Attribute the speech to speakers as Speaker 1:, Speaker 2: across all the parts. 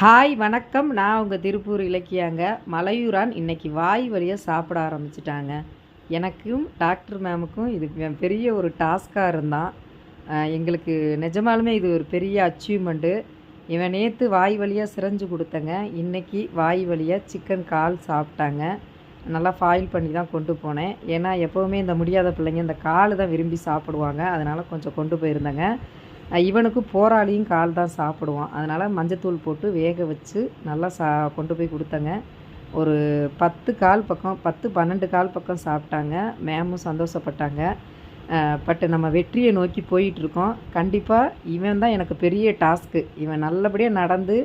Speaker 1: Hi வணக்கம். நான் உங்கள் திருப்பூர் இலக்கியாங்க. மலையூரான் இன்னைக்கு வாய் வழியாக சாப்பிட ஆரம்பிச்சிட்டாங்க. எனக்கும் டாக்டர் மேமுக்கும் இது பெரிய ஒரு டாஸ்காக இருந்தான். எங்களுக்கு நிஜமாலுமே இது ஒரு பெரிய அச்சீவ்மெண்ட்டு. இவன் நேற்று வாய் வழியாக சிரஞ்சு கொடுத்தங்க. இன்றைக்கி வாய் வழியாக சிக்கன் கால் சாப்பிட்டாங்க. நல்லா ஃபாயில் பண்ணி தான் கொண்டு போனேன். ஏன்னா எப்போவுமே இந்த முடியாத பிள்ளைங்க இந்த கால் தான் விரும்பி சாப்பிடுவாங்க. அதனால் கொஞ்சம் கொண்டு போயிருந்தேங்க. இவனுக்கு போராளியும் கால் தான் சாப்பிடுவான். அதனால் மஞ்சத்தூள் போட்டு வேக வச்சு நல்லா கொண்டு போய் கொடுத்தேங்க. ஒரு 10 கால் பக்கம் 10 12 கால் பக்கம் சாப்பிட்டாங்க. மேமும் சந்தோஷப்பட்டாங்க. பட் நம்ம வெற்றியை நோக்கி போயிட்டுருக்கோம். கண்டிப்பாக இவன் தான் எனக்கு பெரிய டாஸ்க்கு. இவன் நல்லபடியாக நடந்து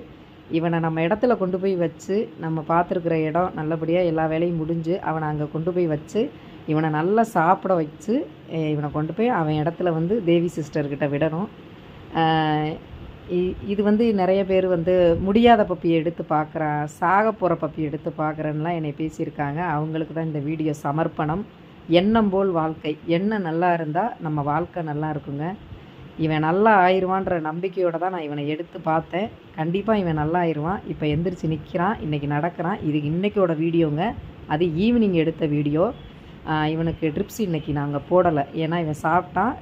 Speaker 1: இவனை நம்ம இடத்துல கொண்டு போய் வச்சு, நம்ம பார்த்துருக்குற இடம் நல்லபடியாக எல்லா வேலையும் முடிஞ்சு அவனை அங்கே கொண்டு போய் வச்சு இவனை நல்லா சாப்பிட வச்சு இவனை கொண்டு போய் அவன் இடத்துல வந்து தேவி சிஸ்டர்கிட்ட விடணும். இது நிறைய பேர் முடியாத பப்பியை எடுத்து பார்க்குறான், சாக போகிற பப்பியை எடுத்து பார்க்குறேன்னுலாம் என்னை பேசியிருக்காங்க. அவங்களுக்கு தான் இந்த வீடியோ சமர்ப்பணம். எண்ணம் போல் வாழ்க்கை. எண்ணம் நல்லா இருந்தால் நம்ம வாழ்க்கை நல்லா இருக்குங்க. இவன் நல்லா ஆயிடுவான்ற நம்பிக்கையோடு தான் நான் இவனை எடுத்து பார்த்தேன். கண்டிப்பாக இவன் நல்லா ஆயிடுவான். இப்போ எந்திரிச்சு நிற்கிறான், இன்றைக்கி நடக்கிறான். இது இன்றைக்கோட வீடியோங்க. அது ஈவினிங் எடுத்த வீடியோ. இவனுக்கு ட்ரிப்ஸ் இன்றைக்கி நாங்கள் போடலை. ஏன்னா இவன்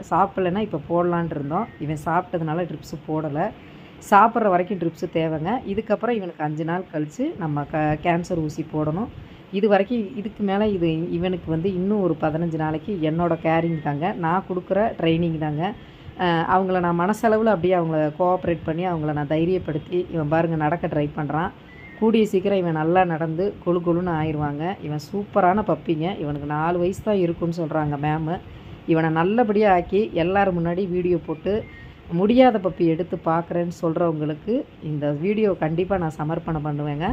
Speaker 1: சாப்பிட்லன்னா இப்போ போடலான்ட்டு இருந்தோம். இவன் சாப்பிட்டதுனால ட்ரிப்ஸு போடலை. சாப்பிட்ற வரைக்கும் ட்ரிப்ஸு தேவைங்க. இதுக்கப்புறம் இவனுக்கு 5 நாள் கழித்து நம்ம கேன்சர் ஊசி போடணும். இது வரைக்கும் இதுக்கு மேலே இவனுக்கு இன்னும் ஒரு 15 நாளைக்கு என்னோடய கேரிங் தாங்க. நான் கொடுக்குற ட்ரைனிங் தாங்க. அவங்கள நான் மனசளவில் அப்படியே அவங்கள கோஆப்ரேட் பண்ணி அவங்கள நான் தைரியப்படுத்தி இவன் பாருங்கள் நடக்க ட்ரை பண்ணுறான். கூடிய சீக்கிரம் இவன் நல்லா நடந்து கொழு கொழுன்னு ஆயிடுவாங்க. இவன் சூப்பரான பப்பிங்க. இவனுக்கு 4 வயசு தான் இருக்குன்னு சொல்கிறாங்க மேமு. இவனை நல்லபடியாக ஆக்கி எல்லோரும் முன்னாடி வீடியோ போட்டு முடியாத பப்பி எடுத்து பார்க்குறேன்னு சொல்கிறவங்களுக்கு இந்த வீடியோ கண்டிப்பாக நான் சமர்ப்பணம் பண்ணுவேங்க.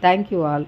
Speaker 1: Thank you all.